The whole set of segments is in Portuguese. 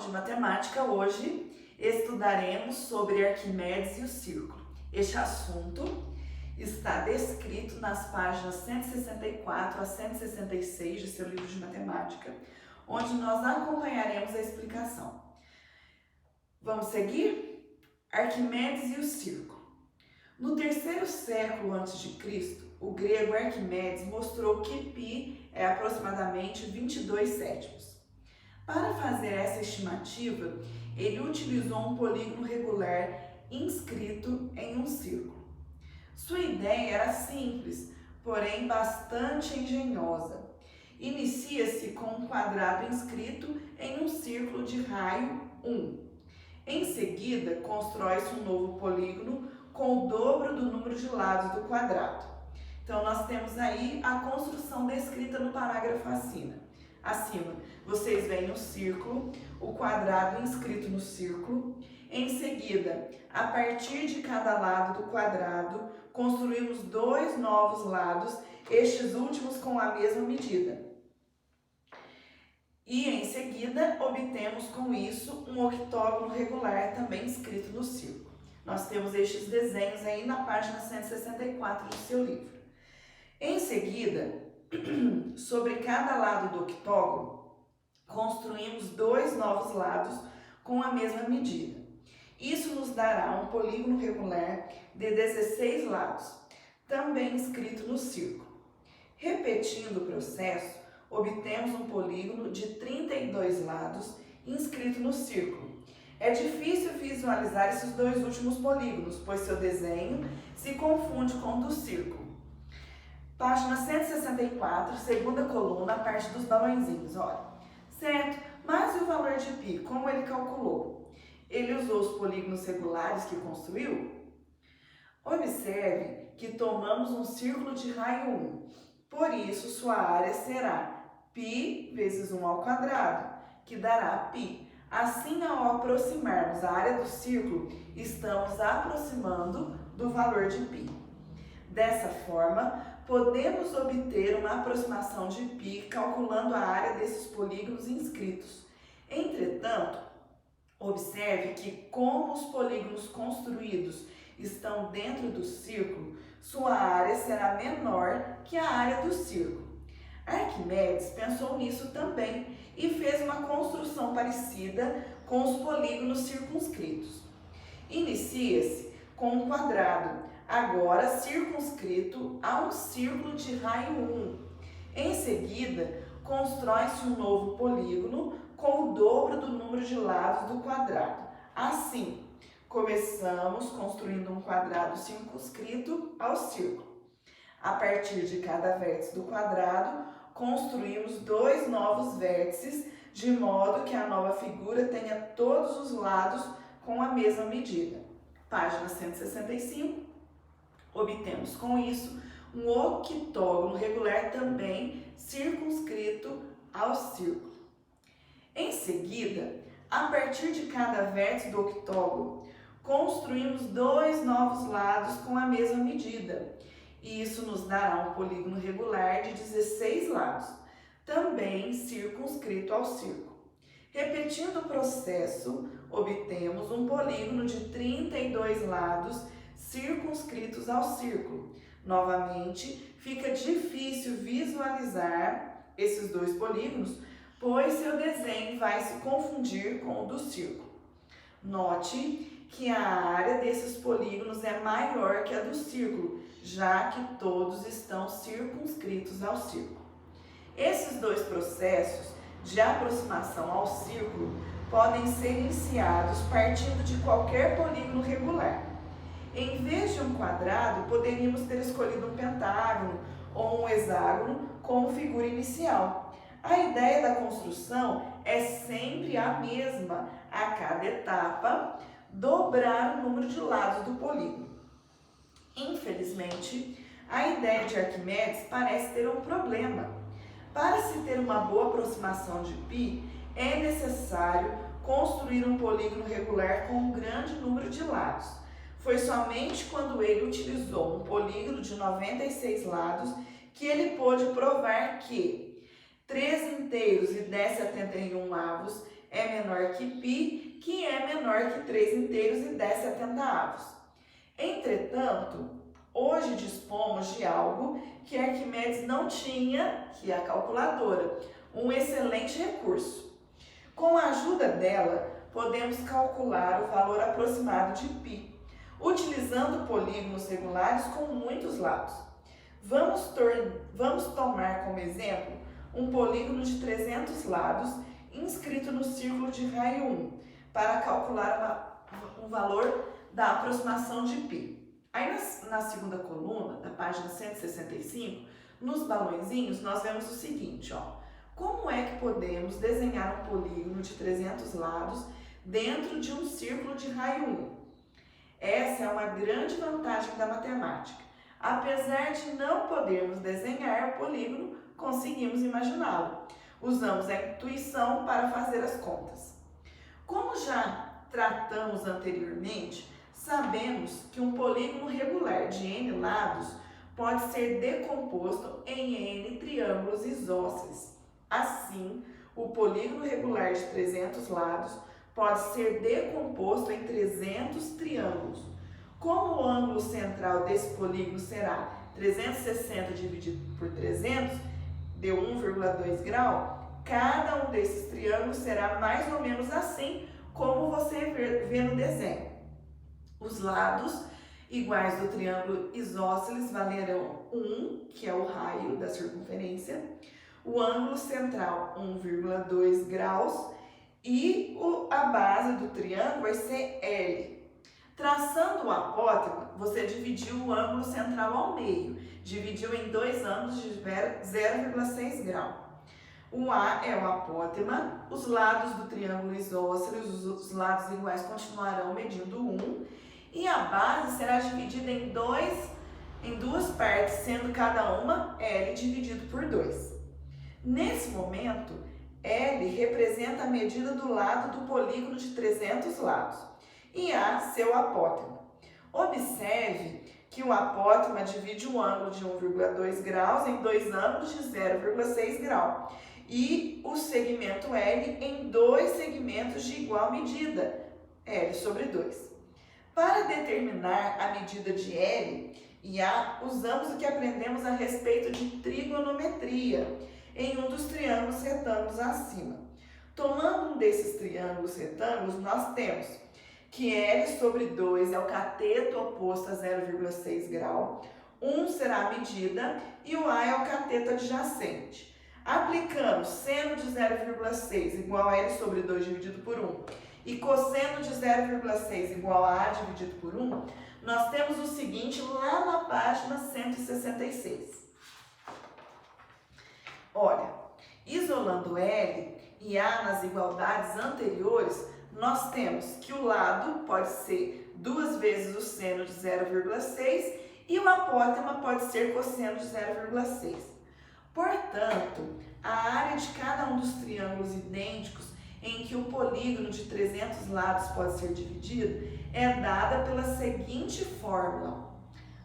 de matemática, hoje estudaremos sobre Arquimedes e o círculo. Este assunto está descrito nas páginas 164 a 166 de seu livro de matemática, onde nós acompanharemos a explicação. Vamos seguir? Arquimedes e o círculo. No terceiro século a.C., o grego Arquimedes mostrou que π é aproximadamente 22 sétimos. Para fazer essa estimativa, ele utilizou um polígono regular inscrito em um círculo. Sua ideia era simples, porém bastante engenhosa. Inicia-se com um quadrado inscrito em um círculo de raio 1. Em seguida, constrói-se um novo polígono com o dobro do número de lados do quadrado. Então, nós temos aí a construção descrita no parágrafo acima. Vocês veem o círculo, o quadrado inscrito no círculo. Em seguida, a partir de cada lado do quadrado, construímos dois novos lados, estes últimos com a mesma medida. E em seguida, obtemos com isso um octógono regular também inscrito no círculo. Nós temos estes desenhos aí na página 164 do seu livro. Em seguida, sobre cada lado do octógono, construímos dois novos lados com a mesma medida. Isso nos dará um polígono regular de 16 lados, também inscrito no círculo. Repetindo o processo, obtemos um polígono de 32 lados inscrito no círculo. É difícil visualizar esses dois últimos polígonos, pois seu desenho se confunde com o do círculo. Página 164, segunda coluna, a parte dos balãozinhos, olha. Certo, mas e o valor de π? Como ele calculou? Ele usou os polígonos regulares que construiu? Observe que tomamos um círculo de raio 1. Por isso, sua área será π vezes 1 ao quadrado, que dará π. Assim, ao aproximarmos a área do círculo, estamos aproximando do valor de π. Dessa forma, podemos obter uma aproximação de π calculando a área desses polígonos inscritos. Entretanto, observe que, como os polígonos construídos estão dentro do círculo, sua área será menor que a área do círculo. Arquimedes pensou nisso também e fez uma construção parecida com os polígonos circunscritos. Inicia-se com um quadrado, agora circunscrito a um círculo de raio 1. Em seguida, constrói-se um novo polígono com o dobro do número de lados do quadrado. Assim, começamos construindo um quadrado circunscrito ao círculo. A partir de cada vértice do quadrado, construímos dois novos vértices, de modo que a nova figura tenha todos os lados com a mesma medida. Página 165. Obtemos com isso um octógono regular também circunscrito ao círculo. Em seguida, a partir de cada vértice do octógono, construímos dois novos lados com a mesma medida. E isso nos dará um polígono regular de 16 lados, também circunscrito ao círculo. Repetindo o processo, obtemos um polígono de 32 lados circunscritos ao círculo. Novamente, fica difícil visualizar esses dois polígonos, pois seu desenho vai se confundir com o do círculo. Note que a área desses polígonos é maior que a do círculo, já que todos estão circunscritos ao círculo. Esses dois processos de aproximação ao círculo podem ser iniciados partindo de qualquer polígono regular. Em vez de um quadrado, poderíamos ter escolhido um pentágono ou um hexágono como figura inicial. A ideia da construção é sempre a mesma, a cada etapa, dobrar o número de lados do polígono. Infelizmente, a ideia de Arquimedes parece ter um problema. Para se ter uma boa aproximação de π, é necessário construir um polígono regular com um grande número de lados. Foi somente quando ele utilizou um polígono de 96 lados que ele pôde provar que 3 inteiros e 10,71 avos é menor que π, que é menor que 3 inteiros e 10/70. Entretanto, hoje dispomos de algo que Arquimedes não tinha, que é a calculadora, um excelente recurso. Com a ajuda dela, podemos calcular o valor aproximado de π, utilizando polígonos regulares com muitos lados. Vamos tomar como exemplo um polígono de 300 lados inscrito no círculo de raio 1, para calcular o valor da aproximação de π. Aí na segunda coluna, da página 165, nos balõezinhos, nós vemos o seguinte, ó. Como é que podemos desenhar um polígono de 300 lados dentro de um círculo de raio 1? Essa é uma grande vantagem da matemática. Apesar de não podermos desenhar o polígono, conseguimos imaginá-lo. Usamos a intuição para fazer as contas. Como já tratamos anteriormente, sabemos que um polígono regular de n lados pode ser decomposto em n triângulos isósceles. Assim, o polígono regular de 300 lados pode ser decomposto em 300 triângulos. Como o ângulo central desse polígono será 360 dividido por 300, deu 1,2 grau, cada um desses triângulos será mais ou menos assim como você vê no desenho. Os lados iguais do triângulo isósceles valerão 1, que é o raio da circunferência, o ângulo central 1,2 graus e a base do triângulo vai ser L. Traçando o apótema, você dividiu o ângulo central ao meio, dividiu em dois ângulos de 0,6 grau. O A é o apótema, os lados do triângulo isósceles, os lados iguais continuarão medindo 1, e a base será dividida em duas partes, sendo cada uma L dividido por 2. Nesse momento, L representa a medida do lado do polígono de 300 lados e A seu apótema. Observe que o apótema divide o ângulo de 1,2 graus em dois ângulos de 0,6 grau e o segmento L em dois segmentos de igual medida, L sobre 2. Para determinar a medida de L e A, usamos o que aprendemos a respeito de trigonometria em um dos triângulos retângulos acima. Tomando um desses triângulos retângulos, nós temos que L sobre 2 é o cateto oposto a 0,6 grau, 1 será a medida e o A é o cateto adjacente. Aplicando seno de 0,6 igual a L sobre 2 dividido por 1 e cosseno de 0,6 igual a A dividido por 1, nós temos o seguinte lá na página 166. Olha, isolando L e A nas igualdades anteriores, nós temos que o lado pode ser 2 vezes o seno de 0,6 e o apótema pode ser cosseno de 0,6. Portanto, a área de cada um dos triângulos idênticos em que o polígono de 300 lados pode ser dividido é dada pela seguinte fórmula: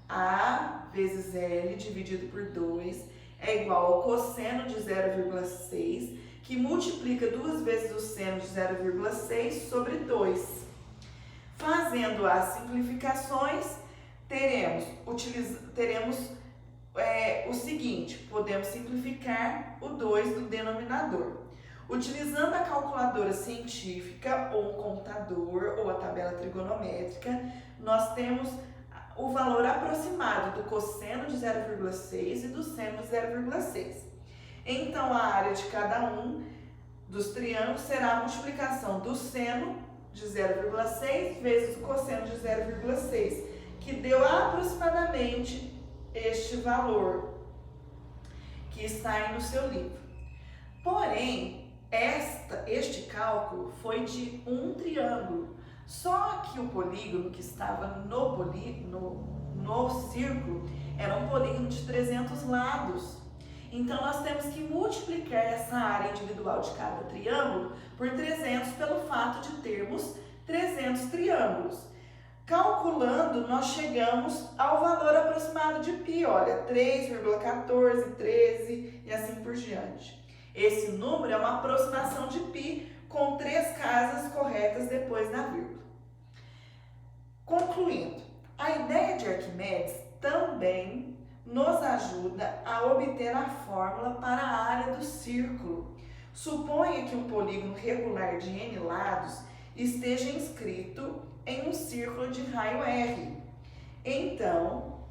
A vezes L dividido por 2 é igual ao cosseno de 0,6, que multiplica 2 vezes o seno de 0,6 sobre 2. Fazendo as simplificações, teremos o seguinte: podemos simplificar o 2 do denominador. Utilizando a calculadora científica, ou um computador, ou a tabela trigonométrica, nós temos o valor aproximado do cosseno de 0,6 e do seno de 0,6. Então, a área de cada um dos triângulos será a multiplicação do seno de 0,6 vezes o cosseno de 0,6, que deu aproximadamente este valor que está aí no seu livro. Porém, este cálculo foi de um triângulo, só que o polígono que estava no círculo era um polígono de 300 lados. Então, nós temos que multiplicar essa área individual de cada triângulo por 300 pelo fato de termos 300 triângulos. Calculando, nós chegamos ao valor aproximado de π, olha, 3,14, 13 e assim por diante. Esse número é uma aproximação de π com 3 casas corretas depois da vírgula. Concluindo, a ideia de Arquimedes também nos ajuda a obter a fórmula para a área do círculo. Suponha que um polígono regular de n lados esteja inscrito em um círculo de raio R. Então,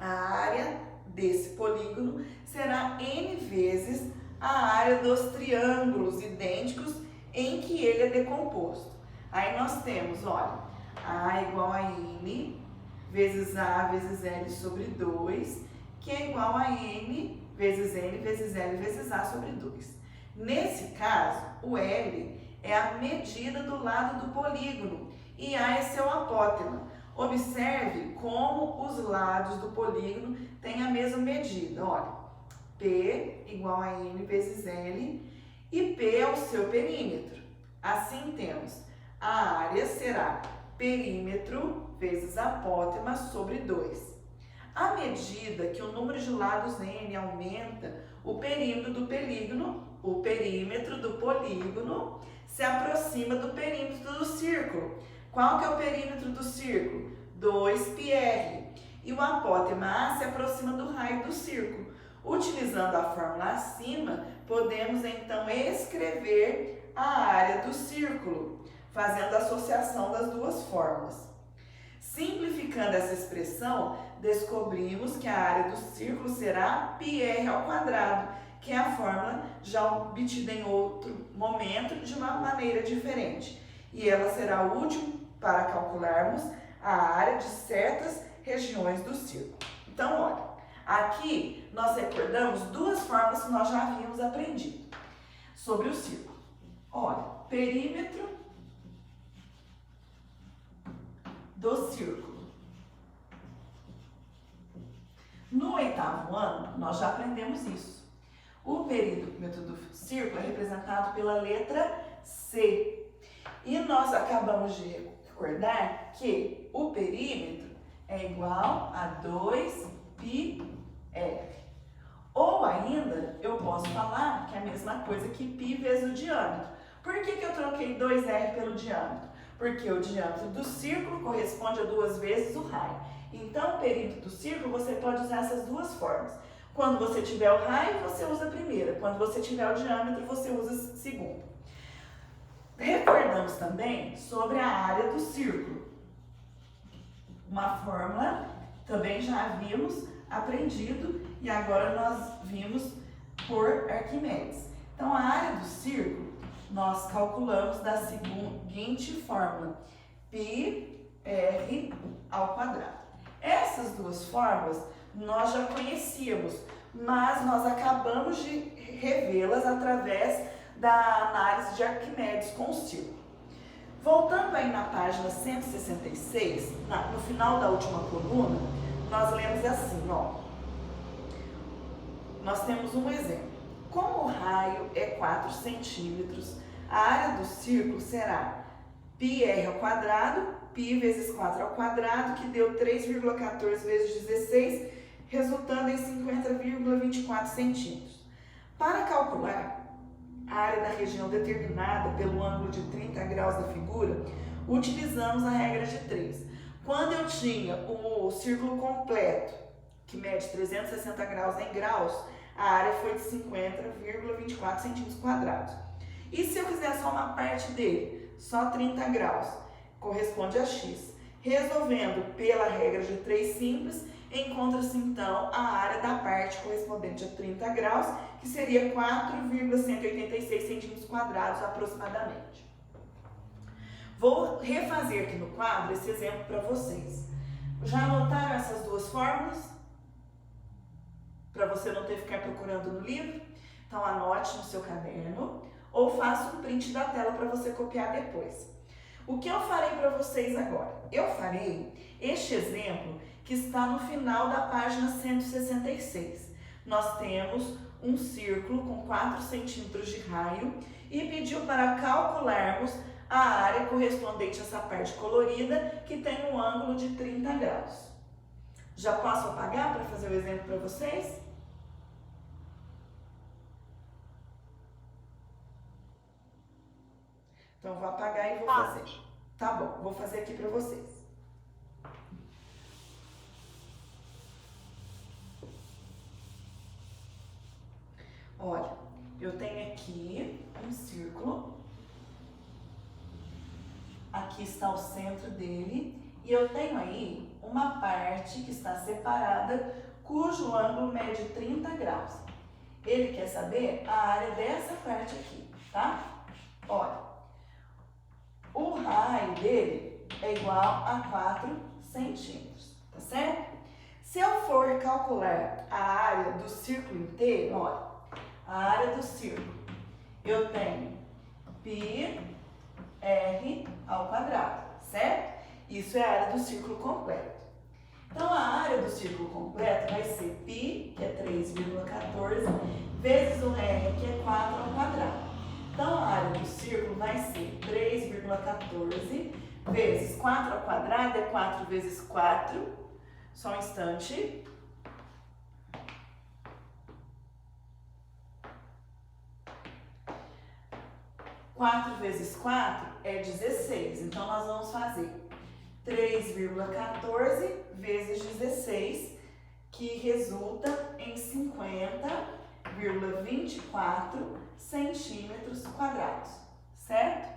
a área desse polígono será n vezes a área dos triângulos idênticos em que ele é decomposto. Aí nós temos, olha, A igual a n vezes A vezes L sobre 2, que é igual a n vezes L vezes A sobre 2. Nesse caso, o L é a medida do lado do polígono e A é seu apótema. Observe como os lados do polígono têm a mesma medida. Olha, P igual a N vezes L e P é o seu perímetro. Assim temos, a área será perímetro vezes apótema sobre 2. À medida que o número de lados N aumenta, o perímetro do polígono se aproxima do perímetro do círculo. Qual que é o perímetro do círculo? 2πr. E o apótema A se aproxima do raio do círculo. Utilizando a fórmula acima, podemos então escrever a área do círculo, fazendo a associação das duas fórmulas. Simplificando essa expressão, descobrimos que a área do círculo será πr ao quadrado, que é a fórmula já obtida em outro momento de uma maneira diferente. E ela será útil para calcularmos a área de certas regiões do círculo. Então, olha, aqui nós recordamos duas fórmulas que nós já havíamos aprendido sobre o círculo. Olha, perímetro do círculo. No 8º ano, nós já aprendemos isso. O perímetro do círculo é representado pela letra C. E nós acabamos de recordar que o perímetro é igual a 2πr. Ou ainda, eu posso falar que é a mesma coisa que π vezes o diâmetro. Por que eu troquei 2r pelo diâmetro? Porque o diâmetro do círculo corresponde a 2 vezes o raio. Então, o perímetro do círculo, você pode usar essas duas formas. Quando você tiver o raio, você usa a primeira. Quando você tiver o diâmetro, você usa a segunda. Recordamos também sobre a área do círculo. Uma fórmula também já havíamos aprendido e agora nós vimos por Arquimedes. Então, a área do círculo nós calculamos da seguinte fórmula: πr ao quadrado. Essas duas fórmulas nós já conhecíamos, mas nós acabamos de revê-las através da análise de Arquimedes com o círculo. Voltando aí na página 166, no final da última coluna, nós lemos assim, ó. Nós temos um exemplo. Como o raio é 4 centímetros, a área do círculo será πr ao quadrado, π vezes 4 ao quadrado, que deu 3,14 vezes 16, resultando em 50,24 centímetros. Para calcular a área da região determinada pelo ângulo de 30 graus da figura, utilizamos a regra de 3. Quando eu tinha o círculo completo, que mede 360 graus em graus, a área foi de 50,24 centímetros quadrados. E se eu quiser só uma parte dele, só 30 graus, corresponde a x. Resolvendo pela regra de 3 simples, encontra-se então a área da parte correspondente a 30 graus, que seria 4,186 centímetros quadrados aproximadamente. Vou refazer aqui no quadro esse exemplo para vocês. Já anotaram essas duas fórmulas? Para você não ter que ficar procurando no livro? Então anote no seu caderno ou faça um print da tela para você copiar depois. O que eu farei para vocês agora? Eu farei este exemplo que está no final da página 166. Nós temos um círculo com 4 centímetros de raio e pediu para calcularmos a área correspondente a essa parte colorida que tem um ângulo de 30 graus. Já posso apagar para fazer o exemplo para vocês? Então, eu vou apagar e vou fazer. Tá bom, vou fazer aqui pra vocês. Olha, eu tenho aqui um círculo. Aqui está o centro dele. E eu tenho aí uma parte que está separada, cujo ângulo mede 30 graus. Ele quer saber a área dessa parte aqui, tá? Olha, o raio dele é igual a 4 centímetros, tá certo? Se eu for calcular a área do círculo inteiro, olha, a área do círculo, eu tenho πr ao quadrado, certo? Isso é a área do círculo completo. Então, a área do círculo completo vai ser π, que é 3,14, vezes o r, que é 4 ao quadrado. Então, a área do círculo vai ser 3,14 vezes 4 ao quadrado, é 4 vezes 4. Só um instante. Quatro vezes 4 é 16. Então, nós vamos fazer 3,14 vezes 16, que resulta em 50,24 centímetros quadrados, certo?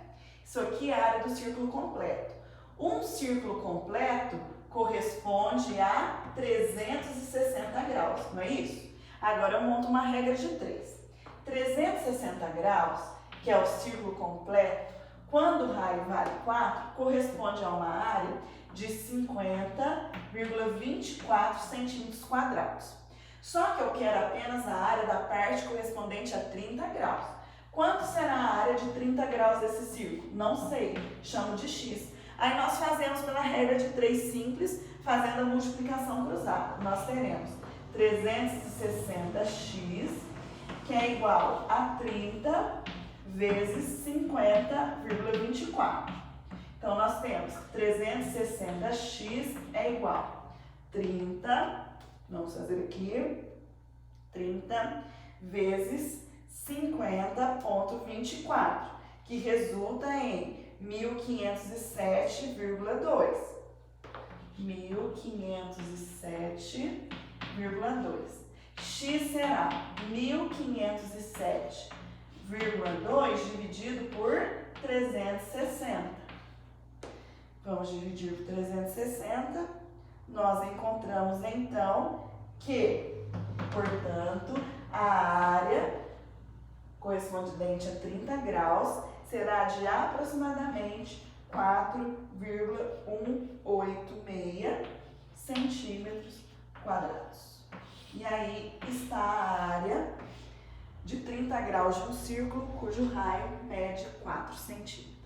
Isso aqui é a área do círculo completo. Um círculo completo corresponde a 360 graus, não é isso? Agora eu monto uma regra de 3. 360 graus, que é o círculo completo, quando o raio vale 4, corresponde a uma área de 50,24 centímetros quadrados. Só que eu quero apenas a área da parte correspondente a 30 graus. Quanto será a área de 30 graus desse círculo? Não sei, chamo de x. Aí nós fazemos pela regra de 3 simples, fazendo a multiplicação cruzada. Nós teremos 360x, que é igual a 30 vezes 50,24. Então, nós temos 360x é igual a 30, vamos fazer aqui, 30 vezes 50,24, que resulta em 1507,2. 1507,2. X será 1507,2 dividido por 360. Vamos dividir por 360. Nós encontramos, então, que, portanto, a área correspondente a 30 graus será de aproximadamente 4,186 centímetros quadrados. E aí está a área de 30 graus de um círculo cujo raio mede 4 centímetros.